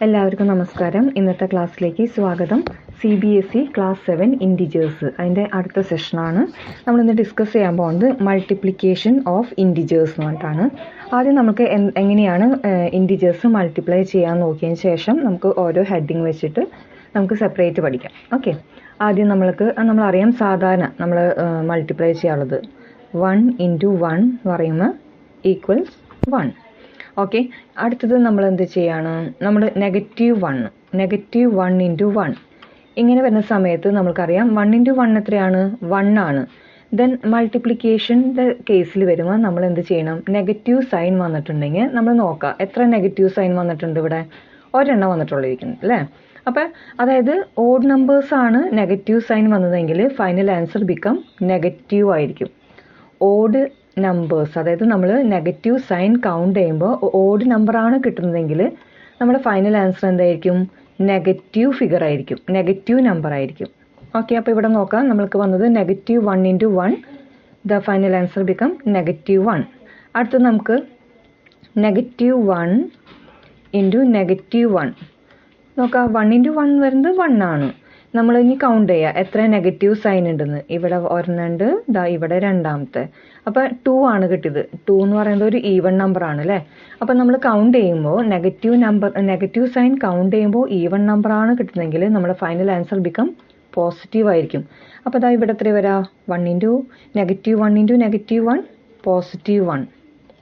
എല്ലാവർക്കും നമസ്കാരം. ഇന്നത്തെ ക്ലാസ്സിലേക്ക് സ്വാഗതം. CBSE ക്ലാസ് 7 ഇൻറ്റിജേഴ്സ് അതിൻ്റെ അടുത്ത സെഷനാണ്. നമ്മളിന്ന് ഡിസ്കസ് ചെയ്യാൻ പോകുന്നത് മൾട്ടിപ്ലിക്കേഷൻ ഓഫ് ഇൻറ്റിജേഴ്സ് എന്ന് പറഞ്ഞിട്ടാണ്. ആദ്യം നമുക്ക് എങ്ങനെയാണ് ഇൻറ്റിജേഴ്സ് മൾട്ടിപ്ലൈ ചെയ്യാൻ നോക്കിയതിന് ശേഷം നമുക്ക് ഓരോ ഹെഡിങ് വെച്ചിട്ട് നമുക്ക് സെപ്പറേറ്റ് പഠിക്കാം. ഓക്കെ, ആദ്യം നമ്മളറിയാം സാധാരണ നമ്മൾ മൾട്ടിപ്ലൈ ചെയ്യാനുള്ളത് 1 × 1 എന്ന് പറയുമ്പോൾ ഈക്വൽസ് 1. ഓക്കെ, അടുത്തത് നമ്മൾ എന്ത് ചെയ്യാണ്, നമ്മൾ -1 × 1 ഇങ്ങനെ വരുന്ന സമയത്ത് നമുക്കറിയാം 1 × 1 എത്രയാണ്, 1 ആണ്. ദെൻ മൾട്ടിപ്ലിക്കേഷൻ്റെ കേസിൽ വരുമ്പോൾ നമ്മൾ എന്ത് ചെയ്യണം, നെഗറ്റീവ് സൈൻ വന്നിട്ടുണ്ടെങ്കിൽ നമ്മൾ നോക്കുക എത്ര നെഗറ്റീവ് സൈൻ വന്നിട്ടുണ്ട്. ഇവിടെ ഒരെണ്ണം വന്നിട്ടുള്ളിരിക്കുന്നത് അല്ലേ. അപ്പം അതായത് ഓഡ് നമ്പേഴ്സാണ് നെഗറ്റീവ് സൈൻ വന്നതെങ്കിൽ ഫൈനൽ ആൻസർ ബിക്കം നെഗറ്റീവ് ആയിരിക്കും. ഓഡ് നമ്പേഴ്സ്, അതായത് നമ്മൾ നെഗറ്റീവ് സൈൻ കൗണ്ട് ചെയ്യുമ്പോൾ ഓഡ് നമ്പറാണ് കിട്ടുന്നതെങ്കിൽ നമ്മുടെ ഫൈനൽ ആൻസർ എന്തായിരിക്കും, നെഗറ്റീവ് ഫിഗർ ആയിരിക്കും, നെഗറ്റീവ് നമ്പർ ആയിരിക്കും. ഓക്കെ, അപ്പോൾ ഇവിടെ നോക്കാം, നമ്മൾക്ക് വന്നത് -1 × 1, ദ ഫൈനൽ ആൻസർ ബിക്കം -1. അടുത്തത് നമുക്ക് -1 × -1 നോക്കാം. 1 × 1 വരുന്നത് 1 ആണ്. നമ്മൾ ഇനി കൗണ്ട് ചെയ്യുക എത്ര നെഗറ്റീവ് സൈൻ ഉണ്ടെന്ന്. ഇവിടെ ഒരെണ്ണുണ്ട്, ഇവിടെ രണ്ടാമത്തെ. അപ്പോൾ 2 ആണ് കിട്ടിയത്. 2 എന്ന് പറയുന്നത് ഒരു ഈവൺ നമ്പർ ആണ് അല്ലേ. അപ്പം നമ്മൾ കൗണ്ട് ചെയ്യുമ്പോൾ നെഗറ്റീവ് സൈൻ കൗണ്ട് ചെയ്യുമ്പോൾ ഈവൺ നമ്പർ ആണ് കിട്ടുന്നതെങ്കിൽ നമ്മുടെ ഫൈനൽ ആൻസർ ബിക്കം പോസിറ്റീവ് ആയിരിക്കും. അപ്പോൾ ഇവിടെ എത്ര വരാം, -1 × -1 +1.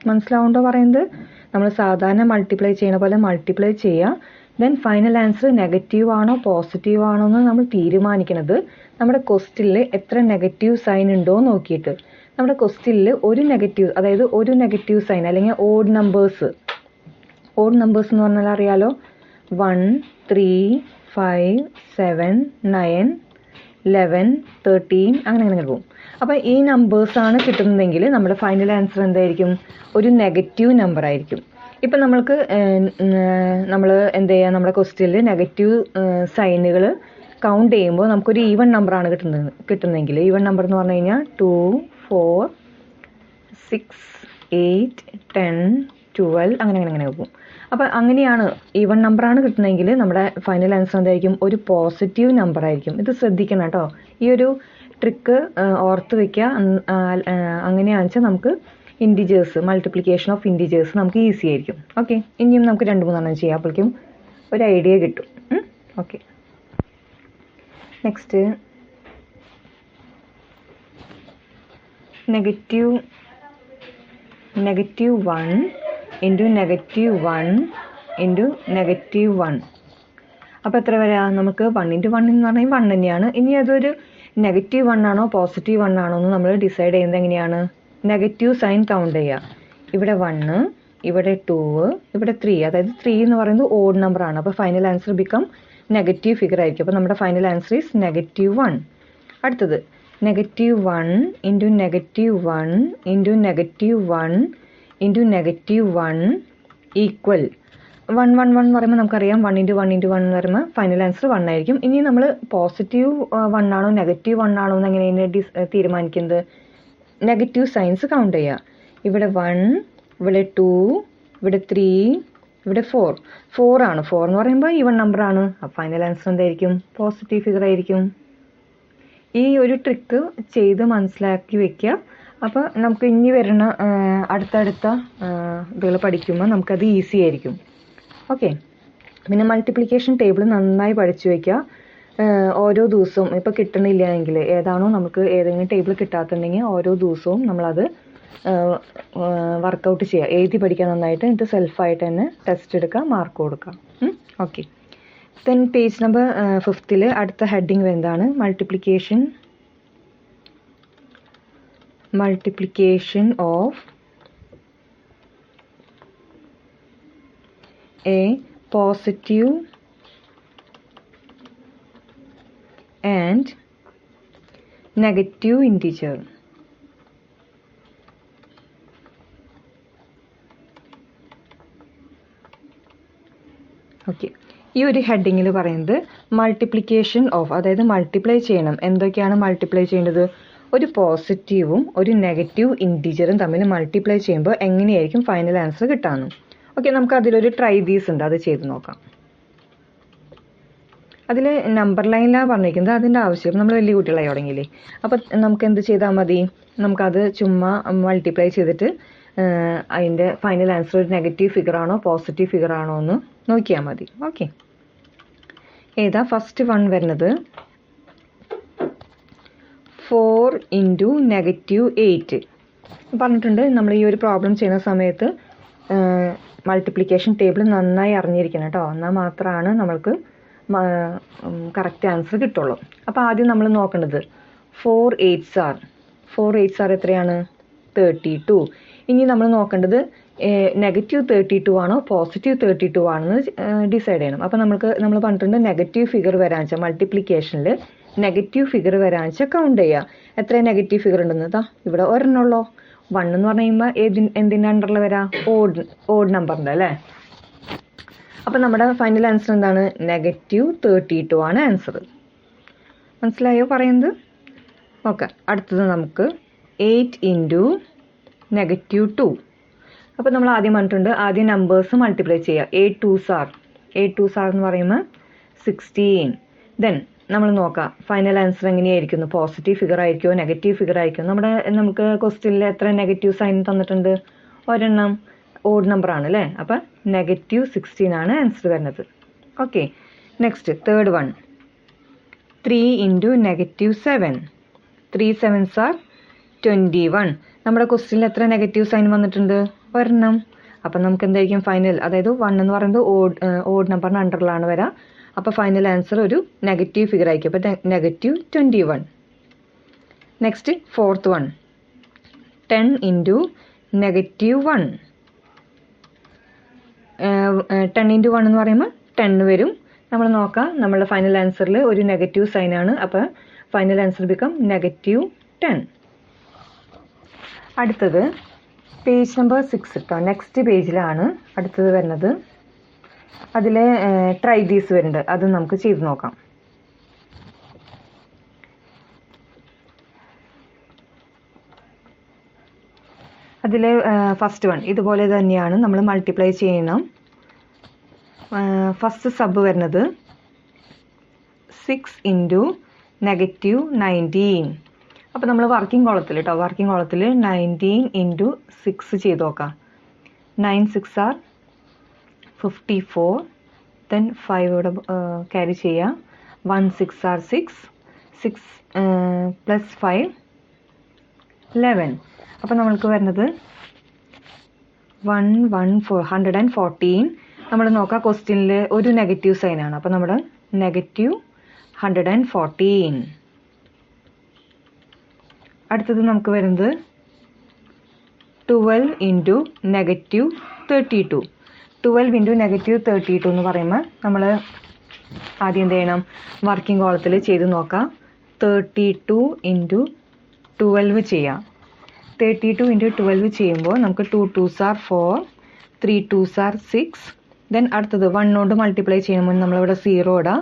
മനസ്സിലാവുണ്ടോ പറയുന്നത്? നമ്മൾ സാധാരണ മൾട്ടിപ്ലൈ ചെയ്യണ പോലെ മൾട്ടിപ്ലൈ ചെയ്യുക. ദെൻ ഫൈനൽ ആൻസർ നെഗറ്റീവ് ആണോ പോസിറ്റീവ് ആണോ എന്ന് നമ്മൾ തീരുമാനിക്കുന്നത് നമ്മുടെ ക്വസ്റ്റ്യനിൽ എത്ര നെഗറ്റീവ് സൈൻ ഉണ്ടോ നോക്കിയിട്ട്. നമ്മുടെ ക്വസ്റ്റ്യനിൽ ഒരു നെഗറ്റീവ് സൈൻ അല്ലെങ്കിൽ ഓഡ് നമ്പേഴ്സ് എന്ന് പറഞ്ഞാൽ അറിയാലോ, 1, 3, 5, 7, 9, 11, 13 അങ്ങനെ പോകും. അപ്പോൾ ഈ നമ്പേഴ്സാണ് കിട്ടുന്നതെങ്കിൽ നമ്മുടെ ഫൈനൽ ആൻസർ എന്തായിരിക്കും, ഒരു നെഗറ്റീവ് നമ്പർ ആയിരിക്കും. ഇപ്പം നമ്മൾ എന്ത് ചെയ്യുക, നമ്മുടെ ക്വസ്റ്റ്യനിൽ നെഗറ്റീവ് സൈനുകൾ കൗണ്ട് ചെയ്യുമ്പോൾ നമുക്കൊരു ഈവൺ നമ്പറാണ് കിട്ടുന്നതെങ്കിൽ ഈവൺ നമ്പർ എന്ന് പറഞ്ഞു കഴിഞ്ഞാൽ 2, 4, 6, 8, 10, 12 അങ്ങനെ പോകും. അപ്പം അങ്ങനെയാണ് ഈവൺ നമ്പറാണ് കിട്ടുന്നതെങ്കിൽ നമ്മുടെ ഫൈനൽ ആൻസർ എന്തായിരിക്കും, ഒരു പോസിറ്റീവ് നമ്പർ ആയിരിക്കും. ഇത് ശ്രദ്ധിക്കണം കേട്ടോ, ഈ ഒരു ട്രിക്ക് ഓർത്ത് വയ്ക്കുക. അങ്ങനെയാണെന്ന് വെച്ചാൽ നമുക്ക് ഇൻറ്റിജേഴ്സ്, മൾട്ടിപ്ലിക്കേഷൻ ഓഫ് ഇൻറ്റിജേഴ്സ് നമുക്ക് ഈസി ആയിരിക്കും. ഓക്കെ, ഇനിയും നമുക്ക് 2-3 ചെയ്യാം, അപ്പോഴേക്കും ഒരു ഐഡിയ കിട്ടും. ഓക്കെ, നെക്സ്റ്റ് -1 × -1 അപ്പോൾ എത്ര വരാം, നമുക്ക് 1 × 1 എന്ന് പറഞ്ഞാൽ 1 തന്നെയാണ്. ഇനി അതൊരു -1 ആണോ പോസിറ്റീവ് 1 ആണോ എന്ന് നമ്മൾ ഡിസൈഡ് ചെയ്യുന്നത് എങ്ങനെയാണ്, നെഗറ്റീവ് സൈൻ കൗണ്ട് ചെയ്യുക. ഇവിടെ 1, ഇവിടെ 2, ഇവിടെ 3, അതായത് 3 എന്ന് പറയുന്നത് ഓഡ് നമ്പർ ആണ്. അപ്പോൾ final answer become negative figure ആയിരിക്കും. അപ്പോൾ നമ്മുടെ ഫൈനൽ ആൻസർ ഈസ് -1. അടുത്തത് -1 × -1 × -1 ഈക്വൽ 1 എന്ന് പറയുമ്പോൾ നമുക്കറിയാം 1 × 1 × 1 എന്ന് പറയുമ്പോൾ ഫൈനൽ ആൻസർ 1 ആയിരിക്കും. ഇനി നമ്മൾ പോസിറ്റീവ് 1 ആണോ നെഗറ്റീവ് 1 ആണോ എന്ന് എങ്ങനെയാണ് തീരുമാനിക്കുന്നത്, നെഗറ്റീവ് സൈൻസ് കൗണ്ട് ചെയ്യുക. ഇവിടെ 1, ഇവിടെ 2, ഇവിടെ 3, ഇവിടെ 4 ആണ്. 4 എന്ന് പറയുമ്പോൾ ഈവൺ നമ്പർ ആണ്. അപ്പോൾ ഫൈനൽ ആൻസർ എന്തായിരിക്കും, പോസിറ്റീവ് ഫിഗർ ആയിരിക്കും. ഈ ഒരു ട്രിക്ക് ചെയ്ത് മനസ്സിലാക്കി വെക്കുക. അപ്പോൾ നമുക്ക് ഇനി വരുന്ന അടുത്തടുത്ത ഇതുകൾ പഠിക്കുമ്പോൾ നമുക്കത് ഈസി ആയിരിക്കും. ഓക്കെ, പിന്നെ മൾട്ടിപ്ലിക്കേഷൻ ടേബിൾ നന്നായി പഠിച്ചു വയ്ക്കുക. ഓരോ ദിവസവും ഇപ്പോൾ കിട്ടണില്ല എങ്കിൽ ഏതാണോ നമുക്ക് ഏതെങ്കിലും ടേബിൾ കിട്ടാത്തുണ്ടെങ്കിൽ ഓരോ ദിവസവും നമ്മളത് വർക്കൗട്ട് ചെയ്യുക, എഴുതി പഠിക്കുക നന്നായിട്ട്. എന്നിട്ട് സെൽഫായിട്ട് തന്നെ ടെസ്റ്റ് എടുക്കുക, മാർക്ക് കൊടുക്കുക. ഓക്കെ, ദെൻ പേജ് നമ്പർ 5 അടുത്ത ഹെഡിങ് എന്താണ്, multiplication of A positive and negative integer. Okay, ഈ ഒരു ഹെഡിങ്ങിൽ പറയുന്നത് മൾട്ടിപ്ലിക്കേഷൻ ഓഫ്, അതായത് മൾട്ടിപ്ലൈ ചെയ്യണം. എന്തൊക്കെയാണ് മൾട്ടിപ്ലൈ ചെയ്യേണ്ടത്, ഒരു പോസിറ്റീവും ഒരു നെഗറ്റീവ് ഇൻറ്റിജറും തമ്മിൽ മൾട്ടിപ്ലൈ ചെയ്യുമ്പോൾ എങ്ങനെയായിരിക്കും ഫൈനൽ ആൻസർ കിട്ടാമെന്ന്. ഓക്കെ, നമുക്ക് അതിലൊരു ട്രൈ ദീസ് ഉണ്ട്, അത് ചെയ്ത് നോക്കാം. അതിൽ നമ്പർ ലൈനിലാണ് പറഞ്ഞിരിക്കുന്നത്, അതിൻ്റെ ആവശ്യം നമ്മൾ വലിയ കുട്ടികളായി തുടങ്ങിയില്ലേ. അപ്പോൾ നമുക്ക് എന്ത് ചെയ്താൽ മതി, നമുക്കത് ചുമ്മാ മൾട്ടിപ്ലൈ ചെയ്തിട്ട് അതിൻ്റെ ഫൈനൽ ആൻസർ ഒരു നെഗറ്റീവ് ഫിഗർ ആണോ പോസിറ്റീവ് ഫിഗർ ആണോ എന്ന് നോക്കിയാൽ മതി. ഓക്കെ, ഏതാ ഫസ്റ്റ് വൺ വരുന്നത്? 4 ഇൻറ്റു -8 പറഞ്ഞിട്ടുണ്ട്. നമ്മൾ ഈ ഒരു പ്രോബ്ലം ചെയ്യുന്ന സമയത്ത് മൾട്ടിപ്ലിക്കേഷൻ ടേബിൾ നന്നായി അറിഞ്ഞിരിക്കണം കേട്ടോ, എന്നാൽ മാത്രമാണ് നമ്മൾക്ക് കറക്റ്റ് ആൻസർ കിട്ടുള്ളൂ. അപ്പോൾ ആദ്യം നമ്മൾ നോക്കേണ്ടത് 4 8s are എത്രയാണ്? 32. ഇനി നമ്മൾ നോക്കേണ്ടത് -32 ആണോ പോസിറ്റീവ് 32 ആണെന്ന് ഡിസൈഡ് ചെയ്യണം. അപ്പോൾ നമ്മൾ പറഞ്ഞിട്ടുണ്ട് നെഗറ്റീവ് ഫിഗർ വരാൻ വെച്ചാൽ മൾട്ടിപ്ലിക്കേഷനിൽ നെഗറ്റീവ് ഫിഗർ വരാൻ വെച്ചാൽ കൗണ്ട് ചെയ്യുക. എത്ര നെഗറ്റീവ് ഫിഗർ ഉണ്ടെന്ന് ഇവിടെ ഒരെണ്ണുള്ളൂ. 1 എന്ന് പറഞ്ഞു കഴിയുമ്പോൾ എന്തിൻ്റെ അണ്ടറിൽ വരാം? ഓഡ് നമ്പറിൻ്റെ അല്ലേ. അപ്പം നമ്മുടെ ഫൈനൽ ആൻസർ എന്താണ്? -32 ആണ് ആൻസർ. മനസ്സിലായോ പറയുന്നത്? ഓക്കെ, അടുത്തത് നമുക്ക് 8 ഇൻറ്റു -2. അപ്പോൾ നമ്മൾ ആദ്യം പറഞ്ഞിട്ടുണ്ട് ആദ്യം നമ്പേഴ്സ് മൾട്ടിപ്ലൈ ചെയ്യുക. 8 2s എന്ന് പറയുമ്പോൾ 16. ദെൻ നമ്മൾ നോക്കാം ഫൈനൽ ആൻസർ എങ്ങനെയായിരിക്കുന്നു, പോസിറ്റീവ് ഫിഗർ ആയിരിക്കുമോ നെഗറ്റീവ് ഫിഗർ ആയിരിക്കുമോ. നമുക്ക് ക്വസ്റ്റ്യനിൽ എത്ര നെഗറ്റീവ് സൈൻ തന്നിട്ടുണ്ട്? ഒരെണ്ണം ഓഡ് നമ്പർ ആണ് അല്ലേ. അപ്പം -16 ആണ് ആൻസർ വരുന്നത്. Okay, next third one 3 into -7. 3 7s are 21. നമ്മുടെ ക്വസ്റ്റ്യനിൽ എത്ര നെഗറ്റീവ് സൈൻ വന്നിട്ടുണ്ട്? ഒരെണ്ണം. അപ്പം നമുക്ക് എന്തായിരിക്കും ഫൈനൽ, അതായത് 1 എന്ന് പറയുന്നത് ഓഡ് നമ്പറിന് അണ്ടറിലാണ് വരാം. അപ്പോൾ ഫൈനൽ ആൻസർ ഒരു നെഗറ്റീവ് ഫിഗർ ആയിരിക്കും. അപ്പോൾ -21. Next fourth one 10 into -1. 10 into 1 എന്ന് പറയുമ്പോൾ 10 വരും. നമ്മൾ നോക്കാം നമ്മളുടെ ഫൈനൽ ആൻസറിൽ ഒരു നെഗറ്റീവ് സൈൻ ആണ്. അപ്പോൾ ഫൈനൽ ആൻസർ ബിക്കം -10. അടുത്തത് പേജ് നമ്പർ 6 കേട്ടോ. നെക്സ്റ്റ് പേജിലാണ് അടുത്തത് വരുന്നത്. അതിൽ ട്രൈ ദീസ് വരുന്നുണ്ട്, അത് നമുക്ക് ചെയ്ത് നോക്കാം. അതിൽ ഫസ്റ്റ് വൺ ഇതുപോലെ തന്നെയാണ് നമ്മൾ മൾട്ടിപ്ലൈ ചെയ്യണം. ഫസ്റ്റ് സബ് വരുന്നത് 6 ഇൻറ്റു -19. അപ്പോൾ നമ്മൾ വർക്കിംഗ് കോളത്തിൽ കേട്ടോ, വർക്കിംഗ് കോളത്തിൽ 19 ഇൻറ്റു 6 ചെയ്ത് നോക്കാം. 9 6 are 54. ദെൻ 5 ഇവിടെ ക്യാരി ചെയ്യാം. 1 6 are 6. 6 പ്ലസ് 5 11. അപ്പോൾ നമ്മൾക്ക് വരുന്നത് 114. നമ്മൾ നോക്കാം ക്വസ്റ്റ്യനിൽ ഒരു നെഗറ്റീവ് സൈൻ ആണ്. അപ്പോൾ നമ്മുടെ -114. അടുത്തത് നമുക്ക് വരുന്നത് 12 ഇൻറ്റു -32. 12 ഇൻറ്റു -32 എന്ന് പറയുമ്പോൾ നമ്മൾ ആദ്യം എന്ത് ചെയ്യണം? വർക്കിംഗ് കോളത്തിൽ ചെയ്ത് നോക്കാം. 32 ഇൻറ്റു 12 ചെയ്യാം. 32 ഇൻറ്റു 12 ചെയ്യുമ്പോൾ നമുക്ക് 2 2s are 4. 3 2s are 6. Then അടുത്തത് 1 കൊണ്ട് മൾട്ടിപ്ലൈ ചെയ്യുമ്പോൾ നമ്മളിവിടെ 0 ഇടാം.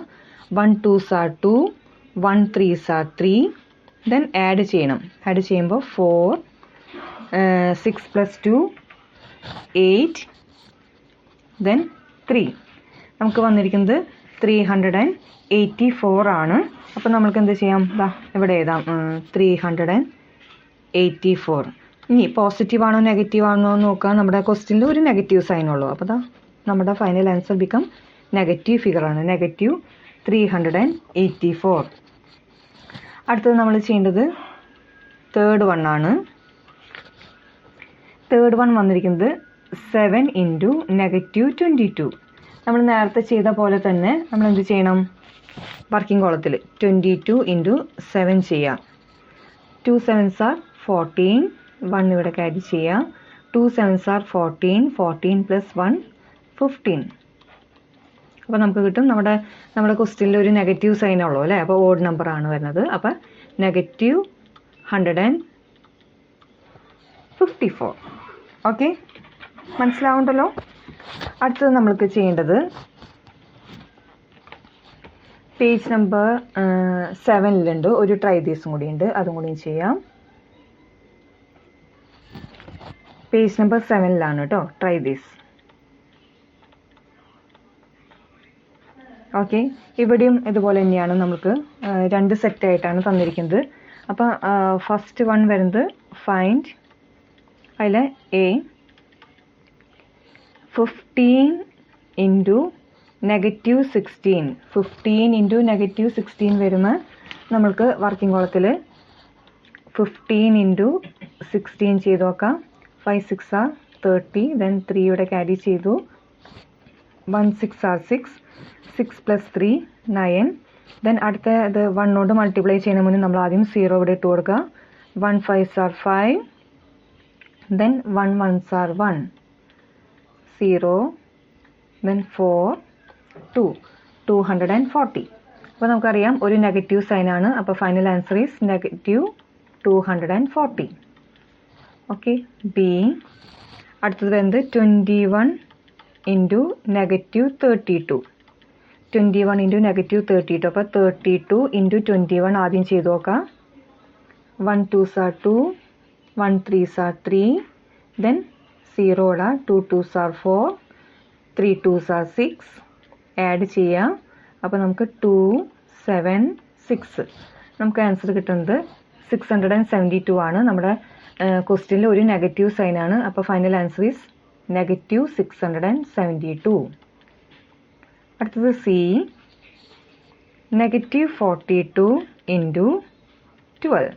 1 2s are 2. 1 3s are 3. Then add ചെയ്യണം. ആഡ് ചെയ്യുമ്പോൾ 4 6 പ്ലസ് 2 8. ദെൻ 3. നമുക്ക് വന്നിരിക്കുന്നത് 384 ആണ്. അപ്പോൾ നമ്മൾക്ക് എന്ത് ചെയ്യാം? ഇവിടെ എഴുതാം 384. ഇനി പോസിറ്റീവ് ആണോ നെഗറ്റീവ് ആണോ നോക്കാം. നമ്മുടെ ക്വസ്റ്റ്യനിൽ ഒരു നെഗറ്റീവ് സൈൻ ഉള്ളൂ. അപ്പോൾ നമ്മുടെ final answer become negative figure ആണ്, -384. അടുത്തത് നമ്മൾ ചെയ്യേണ്ടത് തേർഡ് വൺ ആണ്. തേർഡ് വൺ വന്നിരിക്കുന്നത് 7 ഇൻറ്റു -22. നമ്മൾ നേരത്തെ ചെയ്ത പോലെ തന്നെ നമ്മൾ എന്ത് ചെയ്യണം? വർക്കിംഗ് കോളത്തിൽ 22 ഇൻറ്റു 7 ചെയ്യാം. 2 7s are 14. 1 ഇവിടെ ക്യാരി ചെയ്യാം. 2 7s are 14. 14 പ്ലസ് 1 15. അപ്പോൾ നമുക്ക് കിട്ടും നമ്മുടെ ക്വസ്റ്റ്യനിൽ ഒരു നെഗറ്റീവ് സൈൻ ഉള്ളൂ അല്ലേ. അപ്പോൾ ഓഡ് നമ്പർ ആണ് വരുന്നത്. അപ്പോൾ -154. ഓക്കെ, മനസ്സിലാവുണ്ടല്ലോ. അടുത്തത് നമ്മൾക്ക് ചെയ്യേണ്ടത് പേജ് നമ്പർ 7 ഒരു ട്രൈ ദീസും കൂടി ഉണ്ട്, അതും കൂടി ചെയ്യാം. പേജ് നമ്പർ 7 കേട്ടോ ട്രൈ ദീസ്. ഓക്കെ, ഇവിടെയും ഇതുപോലെ തന്നെയാണ് നമുക്ക് 2 സെറ്റായിട്ടാണ് തന്നിരിക്കുന്നത്. അപ്പോൾ ഫസ്റ്റ് വൺ വരുന്നത് ഫൈൻഡ്, അതിൽ എ 15 ഇൻറ്റു -16, 15 ഇൻറ്റു -16 വരുമ്പോൾ നമ്മൾക്ക് വർക്കിംഗ് കോളത്തിൽ 15 ഇൻറ്റു 16 ചെയ്ത് നോക്കാം. 5 6 are 30, then 3 ഇവിടെ ക്യാരി ചെയ്തു. 1 6 are 6, 6 plus 3 9. then അടുത്ത ഇത് 1 കൊണ്ട് മൾട്ടിപ്ലൈ ചെയ്യുന്ന മുന്നേ നമ്മൾ ആദ്യം 0 ഇവിടെ ഇട്ട് കൊടുക്കുക. 1 5s are 5, then 1 1s are 1, 0, then 4 2, 240. അപ്പോൾ നമുക്കറിയാം ഒരു നെഗറ്റീവ് സൈൻ ആണ്. അപ്പോൾ final answer is -240. Okay, B. അടുത്തത് വരുന്നത് 21 ഇൻറ്റു -32, 21 ഇൻറ്റു -32. അപ്പോൾ 32 ഇൻറ്റു 21 ആദ്യം ചെയ്ത് നോക്കാം. 1 2s are 2, 1 3s are 3, then 0 ഇടാം. 2 2s are 4, 3 2s are 6, add ചെയ്യാം. അപ്പോൾ നമുക്ക് 2 7 6, നമുക്ക് ആൻസർ കിട്ടുന്നത് 672 ആണ്. നമ്മുടെ ക്വസ്റ്റ്യനിൽ ഒരു നെഗറ്റീവ് സൈൻ ആണ്. അപ്പോൾ ഫൈനൽ ആൻസർ ഈസ് -672. അടുത്തത് സി, -42 ഇൻറ്റു 12.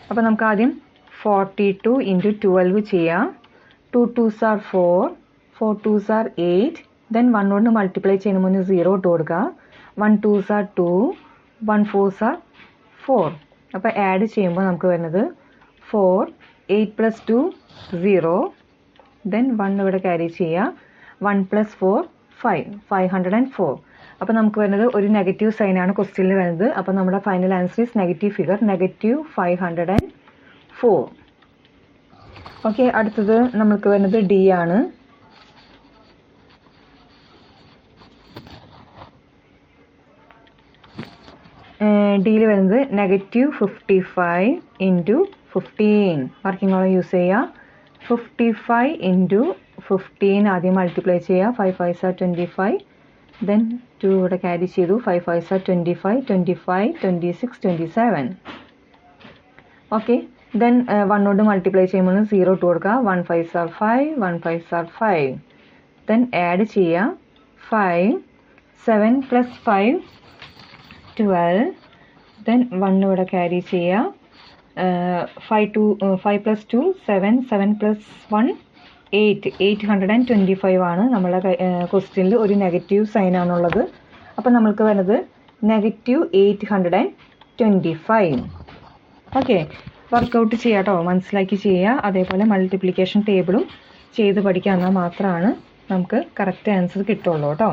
അപ്പോൾ നമുക്ക് ആദ്യം 42 ഇൻറ്റു 12 ചെയ്യാം. 2 2s are 4, 4 2s are 8, then 1 കൊണ്ട് മൾട്ടിപ്ലൈ ചെയ്യുന്ന മുന്നേ 0 ഇട്ട് കൊടുക്കുക. 1 2s are 2, 1 4s are 4. അപ്പോൾ ആഡ് ചെയ്യുമ്പോൾ നമുക്ക് വരുന്നത് 4, 8 plus 2 0, then 1 ഇവിടെ ക്യാരി ചെയ്യുക. 1 plus 4 5, 504. അപ്പോൾ നമുക്ക് വരുന്നത് ഒരു നെഗറ്റീവ് സൈൻ ആണ് ക്വസ്റ്റ്യനിൽ വരുന്നത്. അപ്പോൾ നമ്മുടെ final answer is negative figure -504. Okay, അടുത്തത് നമുക്ക് വരുന്നത് ഡി ആണ്. ഡിയിൽ വരുന്നത് -55 ഇൻറ്റു 15. വർക്കിംഗ് കോളം യൂസ് ചെയ്യുക. 55 ഇൻറ്റു 15 ആദ്യം മൾട്ടിപ്ലൈ ചെയ്യുക. 5 5s are 25, then 2 ഇവിടെ ക്യാരി ചെയ്തു. 5 5s are 25, 25 26 27. ഓക്കെ, then 1 കൊണ്ട് മൾട്ടിപ്ലൈ ചെയ്യുമ്പോൾ 0 ഇട്ട് കൊടുക്കുക. 1 5s are 5, 1 5s are 5, then add ചെയ്യുക. 5 7 plus 5 12, then 1 ഇവിടെ ക്യാരി ചെയ്യുക. 5 plus 2 7, 7 plus 1 8, 825 ആണ് നമ്മളെ ക്വസ്റ്റ്യനിൽ ഒരു നെഗറ്റീവ് സൈൻ ആണുള്ളത്. അപ്പം നമ്മൾക്ക് വരുന്നത് -825. ഓക്കെ, വർക്കൗട്ട് ചെയ്യുക കേട്ടോ, മനസ്സിലാക്കി ചെയ്യുക. അതേപോലെ മൾട്ടിപ്ലിക്കേഷൻ ടേബിളും ചെയ്ത് പഠിക്കുക, എന്നാൽ മാത്രമാണ് നമുക്ക് കറക്റ്റ് ആൻസർ കിട്ടുള്ളൂ കേട്ടോ.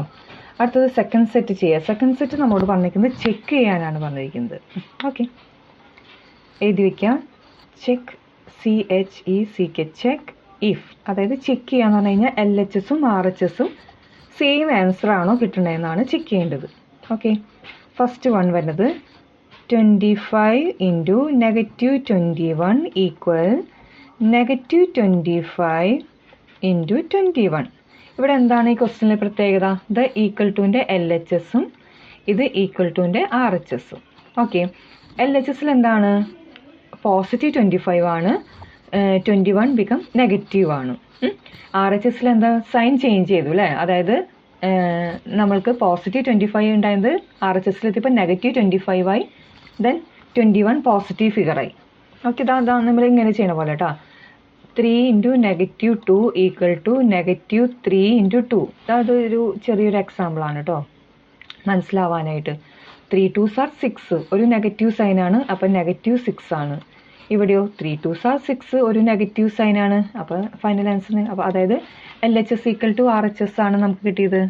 അടുത്തത് സെക്കൻഡ് സെറ്റ് ചെയ്യുക. സെക്കൻഡ് സെറ്റ് നമ്മോട് പറഞ്ഞിരിക്കുന്നത് ചെക്ക് ചെയ്യാനാണ് പറഞ്ഞിരിക്കുന്നത്. ഓക്കെ, എഴുതി വയ്ക്കാം. Check, CHECK, check if. അതായത് ചെക്ക് ചെയ്യാന്ന് പറഞ്ഞു കഴിഞ്ഞാൽ LHSഉം RHSഉം സെയിം ആൻസർ ആണോ കിട്ടണമെന്നാണ് ചെക്ക് ചെയ്യേണ്ടത്. ഓക്കെ, ഫസ്റ്റ് വൺ വരുന്നത് 25 ഇൻറ്റു -21 ഈക്വൽ -25 ഇൻറ്റു 21. ഇവിടെ എന്താണ് ഈ ക്വസ്റ്റ്യനിലെ പ്രത്യേകത? ഇത് ഈക്വൽ ടുവിൻ്റെ LHSഉം ഇത് ഈക്വൽ ടുവിൻ്റെ RHSഉം. ഓക്കെ, LHSൽ എന്താണ്? +25 ആണ്. 21 ബിക്കം നെഗറ്റീവ് ആണ്. RHSൽ എന്താ? സൈൻ ചേഞ്ച് ചെയ്തു അല്ലേ? അതായത് നമ്മൾക്ക് +25 ഉണ്ടായത് RHSൽ എത്തിയപ്പോൾ -25 ആയി, ദെൻ 21 പോസിറ്റീവ് ഫിഗറായി. ഓക്കെ, ഇതാ നമ്മൾ ഇങ്ങനെ ചെയ്യണ പോലെ കേട്ടോ. 3 ഇൻറ്റു -2 ഈക്വൽ ടു -3 ഇൻറ്റു 2. അതൊരു ചെറിയൊരു എക്സാമ്പിളാണ് കേട്ടോ, മനസ്സിലാവാനായിട്ട്. 3 2s are 6, ഒരു നെഗറ്റീവ് സൈനാണ്, അപ്പം -6 ആണ്. ഇവിടെയോ 3 2s are 6, ഒരു നെഗറ്റീവ് സൈനാണ്. അപ്പോൾ ഫൈനൽ ആൻസർ, അപ്പോൾ അതായത് LHS ഈക്വൽ ടു RHS ആണ് നമുക്ക് കിട്ടിയത്.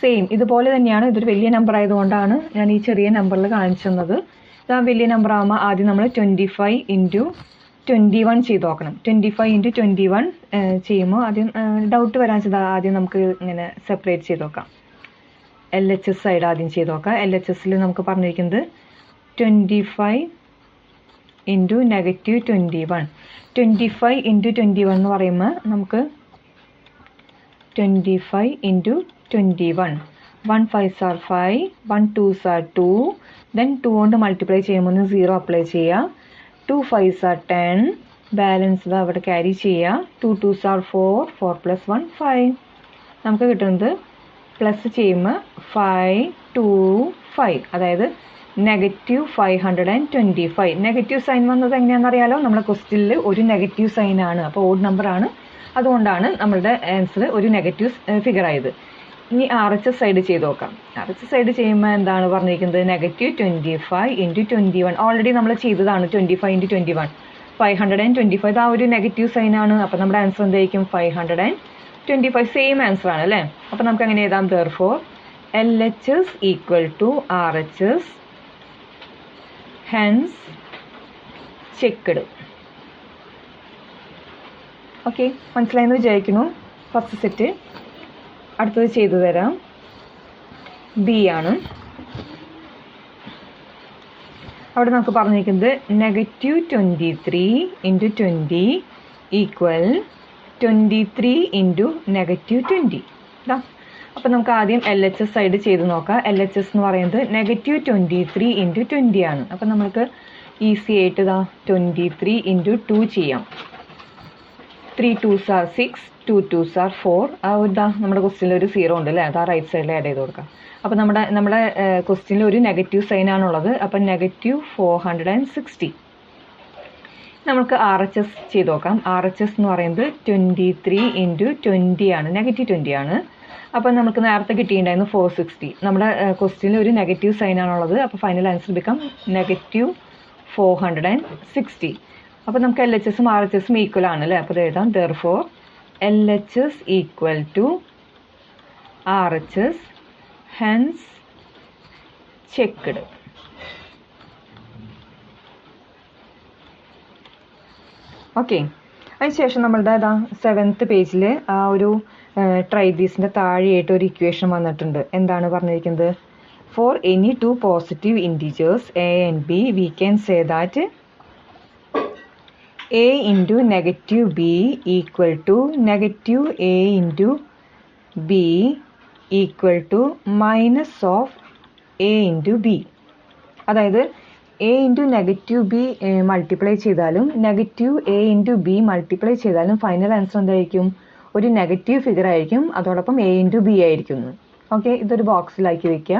സെയിം ഇതുപോലെ തന്നെയാണ്. ഇതൊരു വലിയ നമ്പർ ആയതുകൊണ്ടാണ് ഞാൻ ഈ ചെറിയ നമ്പറിൽ കാണിച്ചു തന്നത്. ഇതാ വലിയ നമ്പർ ആകുമ്പോൾ ആദ്യം നമ്മൾ 25 ഇൻറ്റു 21 ചെയ്ത് നോക്കണം. 25 ഇൻറ്റു 21 ചെയ്യുമ്പോൾ ആദ്യം ഡൗട്ട് വരാൻ വെച്ചാൽ ആദ്യം നമുക്ക് ഇങ്ങനെ സെപ്പറേറ്റ് ചെയ്ത് നോക്കാം. LHS സൈഡ് ആദ്യം ചെയ്ത് നോക്കാം. LHSൽ നമുക്ക് പറഞ്ഞിരിക്കുന്നത് 25 ഇൻറ്റു -21. 25 ഇൻറ്റു 21 എന്ന് പറയുമ്പോൾ നമുക്ക് 25 into 21. 1 5s are 5, 1 2s are 2, then 2 കൊണ്ട് മൾട്ടിപ്ലൈ ചെയ്യുമ്പോൾ 0 അപ്ലൈ ചെയ്യുക. 2 5s are 10, ബാലൻസ് അവിടെ ക്യാരി ചെയ്യുക. 2 2s are 4, 4 + 1 5. നമുക്ക് കിട്ടുന്നത് പ്ലസ് ചെയ്യുമ്പോൾ 5 2 5, അതായത് -525. നെഗറ്റീവ് സൈൻ വന്നത് എങ്ങനെയാണെന്നറിയാലോ, നമ്മുടെ ക്വസ്റ്റ്യനിൽ ഒരു നെഗറ്റീവ് സൈൻ ആണ്, അപ്പോൾ ഓഡ് നമ്പർ ആണ്, അതുകൊണ്ടാണ് നമ്മളുടെ ആൻസർ ഒരു നെഗറ്റീവ് ഫിഗർ ആയത്. ഇനി RHS സൈഡ് ചെയ്ത് നോക്കാം. RHS സൈഡ് ചെയ്യുമ്പോൾ എന്താണ് പറഞ്ഞിരിക്കുന്നത്, -25 × 21. ഓൾറെഡി നമ്മൾ ചെയ്തതാണ് 25 × 21, 525. ആ ഒരു നെഗറ്റീവ് സൈൻ ആണ്, അപ്പോൾ നമ്മുടെ ആൻസർ എന്തായിരിക്കും 525. സെയിം ആൻസർ ആണ് അല്ലേ. അപ്പോൾ നമുക്ക് അങ്ങനെ എഴുതാം, therefore LHS = RHS, hence checked. Okay, മനസ്സിലായെന്ന് വിചാരിക്കുന്നു. First set. അടുത്തത് ചെയ്തു തരാം. ബി ആണ്. അവിടെ നമുക്ക് പറഞ്ഞിരിക്കുന്നത് -23 × 20 = 23 × -20. ഇതാ, അപ്പം നമുക്ക് ആദ്യം LHS സൈഡ് ചെയ്ത് നോക്കാം. LHS എന്ന് പറയുന്നത് -23 × 20 ആണ്. അപ്പം നമുക്ക് ഈസി ആയിട്ട് ഇതാ 23 × 2 ചെയ്യാം. 3 2s are 6, 2 2s are 4. ആ ഇതാ നമ്മുടെ ക്വസ്റ്റ്യനിൽ ഒരു 0 ഉണ്ട് അല്ലേ, അതാ റൈറ്റ് സൈഡിൽ ആഡ് ചെയ്ത് കൊടുക്കാം. അപ്പം നമ്മുടെ ക്വസ്റ്റ്യനിൽ ഒരു നെഗറ്റീവ് സൈൻ ആണുള്ളത്, അപ്പം -460. നമുക്ക് RHS ചെയ്ത് നോക്കാം. RHS എന്ന് പറയുന്നത് 23 × 20 ആണ്, -20 ആണ്. അപ്പം നമുക്ക് നേരത്തെ കിട്ടിയിട്ടുണ്ടായിരുന്നു 460. നമ്മുടെ ക്വസ്റ്റ്യനിൽ ഒരു നെഗറ്റീവ് സൈൻ ആണുള്ളത്, അപ്പോൾ ഫൈനൽ ആൻസർ ബിക്കം -460. അപ്പോൾ നമുക്ക് LHSഉം RHSഉം ഈക്വൽ ആണ് അല്ലേ, അപ്പോൾ എഴുതാം, therefore LHS = RHS, hence checked. Okay, അതിനുശേഷം നമ്മളുടെ 7th പേജിൽ ആ ഒരു ട്രൈ ദീസിൻ്റെ താഴെയായിട്ട് ഒരു ഇക്വേഷൻ വന്നിട്ടുണ്ട്. എന്താണ് പറഞ്ഞിരിക്കുന്നത്, for any 2 positive integers A and B we can say that A × -B = -A × B = -A × B. അതായത് A × -B മൾട്ടിപ്ലൈ ചെയ്താലും -A × B മൾട്ടിപ്ലൈ ചെയ്താലും ഫൈനൽ ആൻസർ എന്തായിരിക്കും, ഒരു നെഗറ്റീവ് ഫിഗർ ആയിരിക്കും, അതോടൊപ്പം A × B ആയിരിക്കും. ഓക്കെ, ഇതൊരു ബോക്സിലാക്കി വെക്കുക.